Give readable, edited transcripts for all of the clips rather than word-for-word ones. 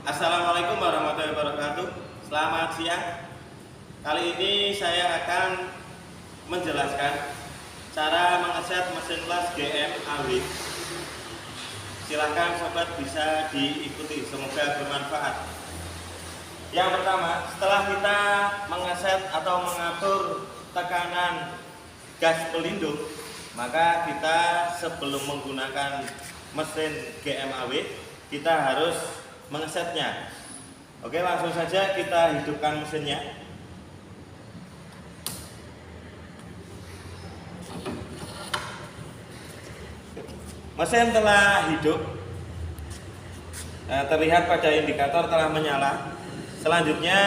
Assalamualaikum warahmatullahi wabarakatuh. Selamat siang. Kali ini saya akan menjelaskan cara mengeset mesin las GM-AW. Silahkan sobat bisa diikuti, semoga bermanfaat. Yang pertama, setelah kita mengeset atau mengatur tekanan gas pelindung, maka kita sebelum menggunakan mesin GM-AW, kita harus mengesetnya. Oke, langsung saja kita hidupkan mesinnya. Mesin telah hidup, terlihat pada indikator telah menyala. Selanjutnya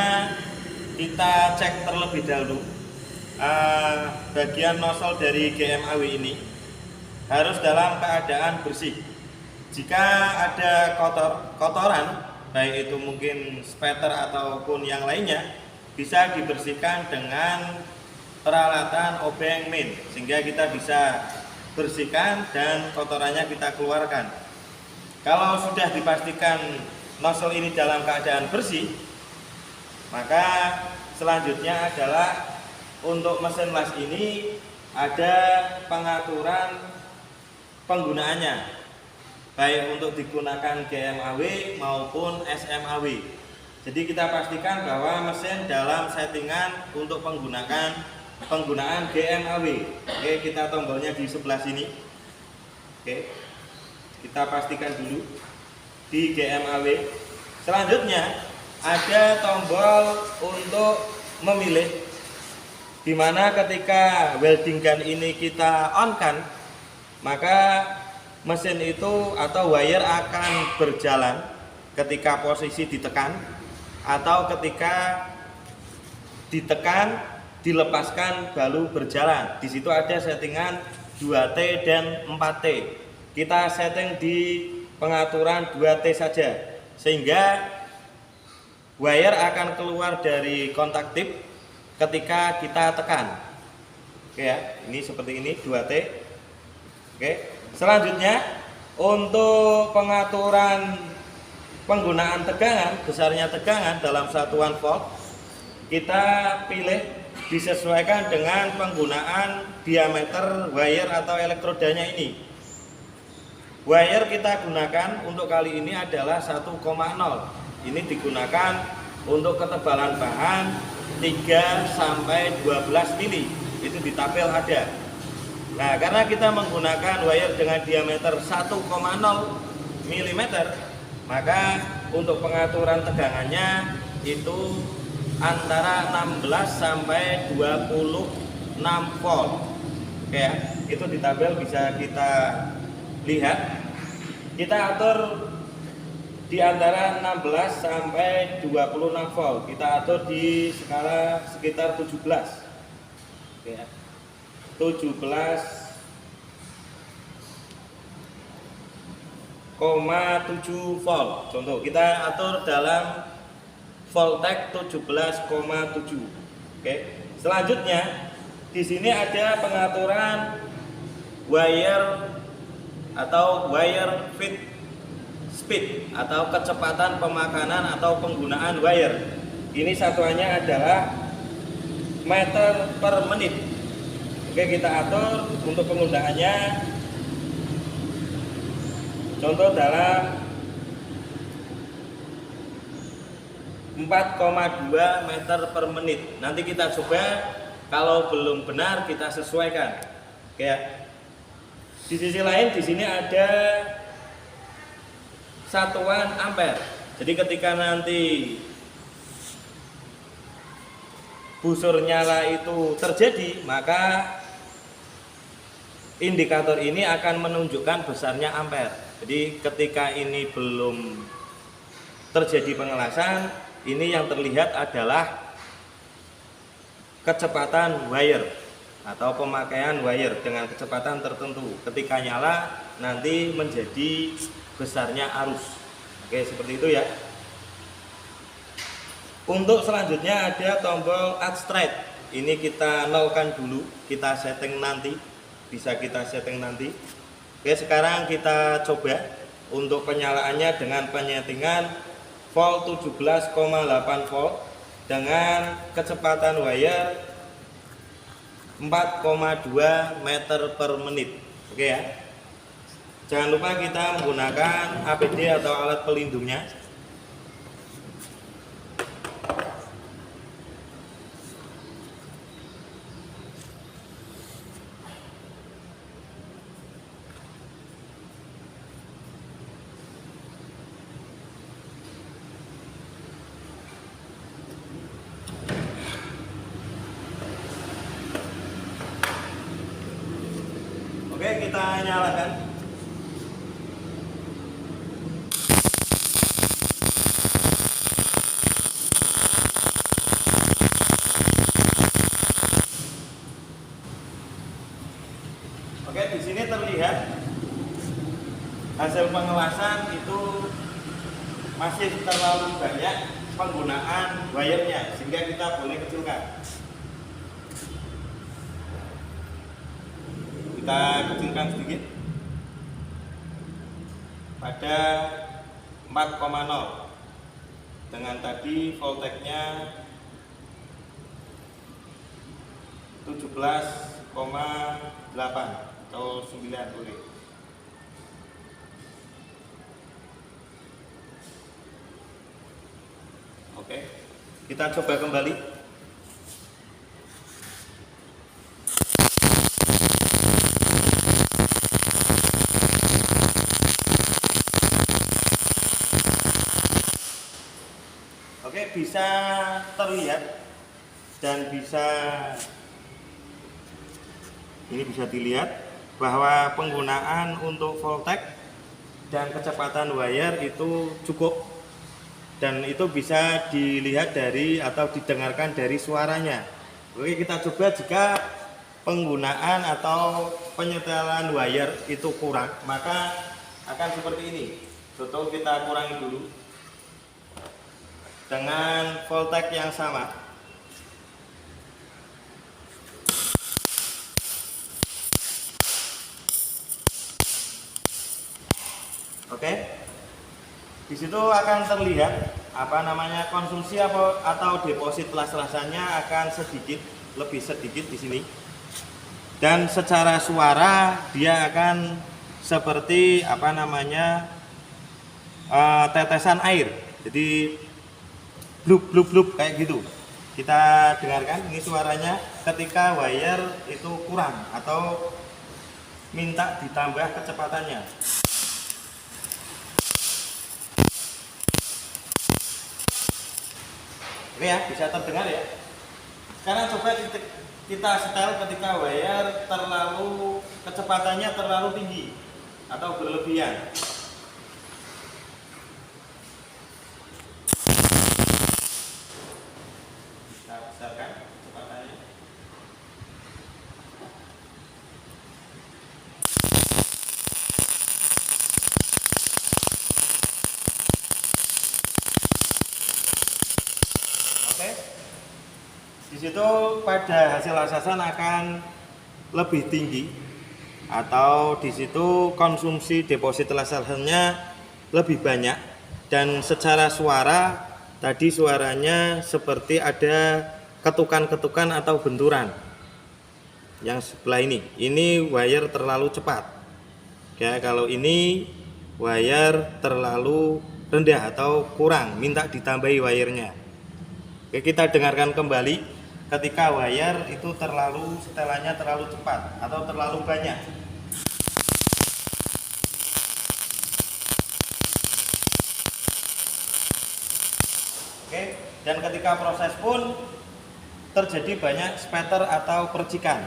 kita cek terlebih dahulu bagian nozzle dari GM-AW ini harus dalam keadaan bersih. Jika ada kotoran, baik itu mungkin spatter ataupun yang lainnya, bisa dibersihkan dengan peralatan obeng min, sehingga kita bisa bersihkan dan kotorannya kita keluarkan. Kalau sudah dipastikan nozzle ini dalam keadaan bersih, maka selanjutnya adalah untuk mesin las ini ada pengaturan penggunaannya, baik untuk digunakan GM-AW maupun SM-AW. Jadi kita pastikan bahwa mesin dalam settingan untuk penggunaan GM-AW. Oke, kita tombolnya di sebelah sini. Oke, kita pastikan dulu di GM-AW. Selanjutnya ada tombol untuk memilih, dimana ketika welding gun ini kita on kan, maka mesin itu atau wire akan berjalan ketika posisi ditekan, atau ketika ditekan dilepaskan baru berjalan. Di situ ada settingan 2T dan 4T. Kita setting di pengaturan 2T saja, sehingga wire akan keluar dari kontak tip ketika kita tekan. Oke ya, ini seperti ini 2T. Oke. Selanjutnya untuk pengaturan penggunaan tegangan, besarnya tegangan dalam satuan volt, kita pilih disesuaikan dengan penggunaan diameter wire atau elektrodanya ini. Wire kita gunakan untuk kali ini adalah 1,0. Ini digunakan untuk ketebalan bahan 3 sampai 12 mili. Itu di tabel ada. Nah, karena kita menggunakan wire dengan diameter 1,0 mm, maka untuk pengaturan tegangannya itu antara 16 sampai 26 volt. Oke ya, itu di tabel bisa kita lihat. Kita atur di antara 16 sampai 26 volt. Kita atur di skala sekitar 17. Oke ya. 17,7 volt. Contoh, kita atur dalam voltage 17,7. Oke. Selanjutnya di sini ada pengaturan wire atau wire feed speed atau kecepatan pemakanan atau penggunaan wire. Ini satuannya adalah meter per menit. Oke, kita atur untuk penggunaannya. Contoh dalam 4,2 meter per menit. Nanti kita coba, kalau belum benar kita sesuaikan. Oke ya. Di sisi lain di sini ada satuan ampere. Jadi ketika nanti busur nyala itu terjadi, maka indikator ini akan menunjukkan besarnya ampere. Jadi ketika ini belum terjadi pengelasan, ini yang terlihat adalah kecepatan wire atau pemakaian wire dengan kecepatan tertentu. Ketika nyala nanti menjadi besarnya arus. Oke, seperti itu ya. Untuk selanjutnya ada tombol add straight. Ini kita nolkan dulu, kita setting nanti. Bisa kita setting nanti. Oke, sekarang kita coba untuk penyalaannya dengan penyetingan volt 17,8 volt dengan kecepatan wire 4,2 meter per menit. Oke ya. Jangan lupa kita menggunakan APD atau alat pelindungnya. Oke, kita nyalakan. Oke, di sini terlihat hasil pengelasan itu masih terlalu banyak penggunaan wire-nya, sehingga kita boleh kecilkan. Kita kecilkan sedikit pada 4,0 dengan tadi voltage-nya 17,8 atau 9 boleh. Oke, kita coba kembali. Oke, bisa terlihat dan bisa dilihat bahwa penggunaan untuk voltage dan kecepatan wire itu cukup, dan itu bisa dilihat dari atau didengarkan dari suaranya. Oke, kita coba jika penggunaan atau penyetelan wire itu kurang, maka akan seperti ini. Contoh, kita kurangi dulu dengan voltage yang sama. Oke, di situ akan terlihat konsumsi atau deposit las-lasannya akan lebih sedikit di sini, dan secara suara dia akan seperti tetesan air, jadi blub blub blub kayak gitu. Kita dengarkan ini suaranya ketika wire itu kurang atau minta ditambah kecepatannya. Oke ya, bisa terdengar ya. Sekarang coba kita setel ketika wire kecepatannya terlalu tinggi atau berlebihan. Kita besarkan kecepatannya. Oke. Di situ pada hasil asasan akan lebih tinggi, atau di situ konsumsi deposit las-lasannya lebih banyak, dan secara suara tadi suaranya seperti ada ketukan-ketukan atau benturan. Yang sebelah ini wire terlalu cepat. Ya, kalau ini wire terlalu rendah atau kurang, minta ditambahi wirenya. Oke, kita dengarkan kembali ketika wire itu setelannya terlalu cepat atau terlalu banyak. Oke, dan ketika proses pun terjadi banyak spatter atau percikan.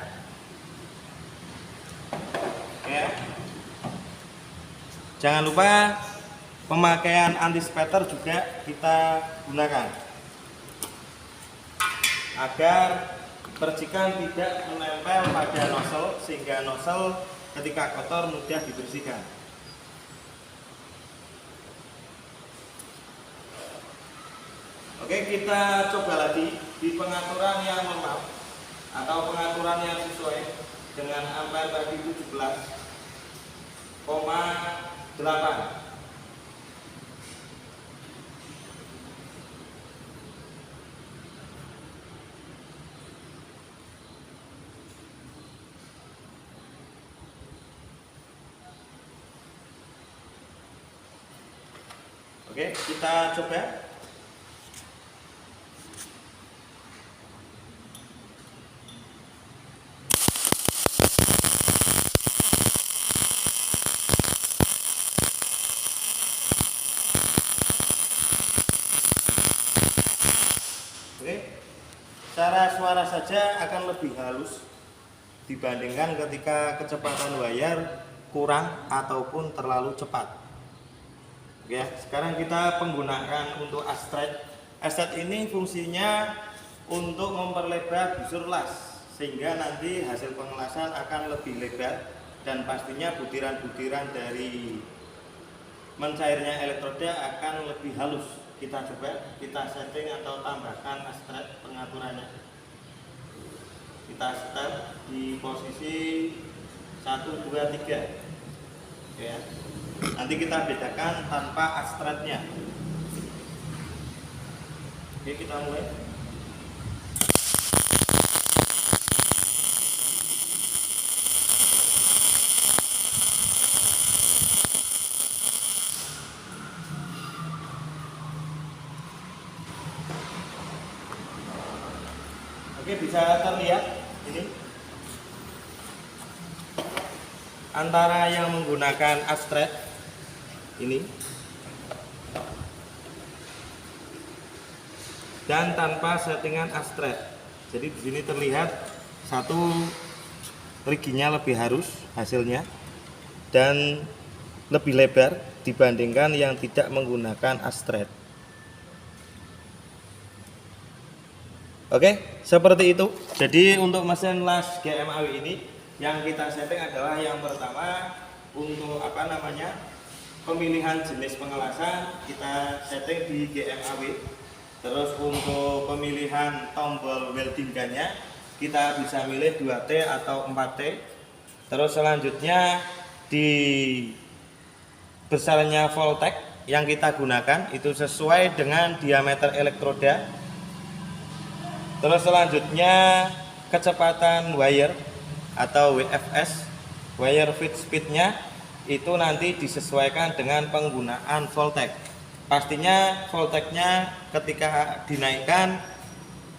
Oke. Jangan lupa pemakaian anti spatter juga kita gunakan agar percikan tidak menempel pada nozzle, sehingga nozzle ketika kotor mudah dibersihkan. Oke, kita coba lagi di pengaturan yang normal atau pengaturan yang sesuai dengan ampere tadi 17,8. Oke, kita coba. Oke, secara suara saja akan lebih halus dibandingkan ketika kecepatan wayar kurang ataupun terlalu cepat. Oke, sekarang kita menggunakan untuk astret. Astret ini fungsinya untuk memperlebar busur las, sehingga nanti hasil pengelasan akan lebih lebar dan pastinya butiran-butiran dari mencairnya elektroda akan lebih halus. Kita coba, kita setting atau tambahkan astret pengaturannya. Kita start di posisi 1, 2, 3 ya. Nanti kita bedakan tanpa astretnya. Oke, kita mulai. Oke, bisa terlihat ini antara yang menggunakan astret ini dan tanpa settingan astret. Jadi di sini terlihat satu riginya lebih halus hasilnya dan lebih lebar dibandingkan yang tidak menggunakan astret. Oke, seperti itu. Jadi untuk mesin las GMAW ini yang kita setting adalah yang pertama untuk pemilihan jenis pengelasan kita setting di GMAW. Terus untuk pemilihan tombol welding gunnya kita bisa milih 2T atau 4T. Terus selanjutnya di besarnya voltage yang kita gunakan itu sesuai dengan diameter elektroda. Terus selanjutnya kecepatan wire atau WFS, wire feed speednya itu nanti disesuaikan dengan penggunaan voltage. Pastinya voltage-nya ketika dinaikkan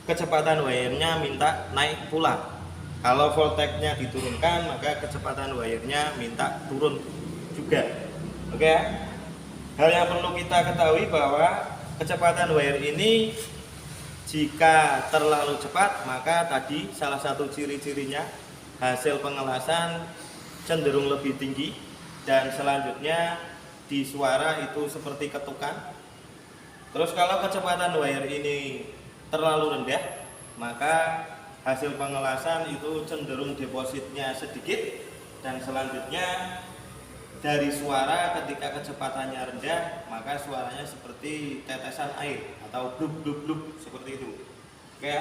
kecepatan wire-nya minta naik pula. Kalau voltage-nya diturunkan maka kecepatan wire-nya minta turun juga. Oke. Hal yang perlu kita ketahui bahwa kecepatan wire ini jika terlalu cepat maka tadi salah satu ciri-cirinya hasil pengelasan cenderung lebih tinggi dan selanjutnya di suara itu seperti ketukan. Terus kalau kecepatan wire ini terlalu rendah maka hasil pengelasan itu cenderung depositnya sedikit dan selanjutnya dari suara ketika kecepatannya rendah maka suaranya seperti tetesan air atau blub blub blub seperti itu. Oke.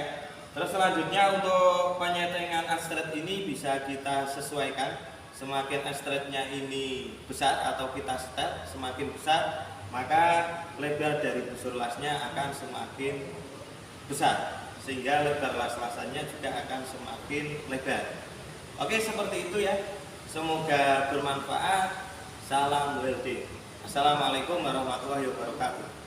Terus selanjutnya untuk penyetingan astret ini bisa kita sesuaikan. Semakin astretnya ini besar atau kita setel semakin besar maka lebar dari busur lasnya akan semakin besar sehingga lebar las-lasannya juga akan semakin lebar. Oke, seperti itu ya. Semoga bermanfaat. Salam welding. Assalamualaikum warahmatullahi wabarakatuh.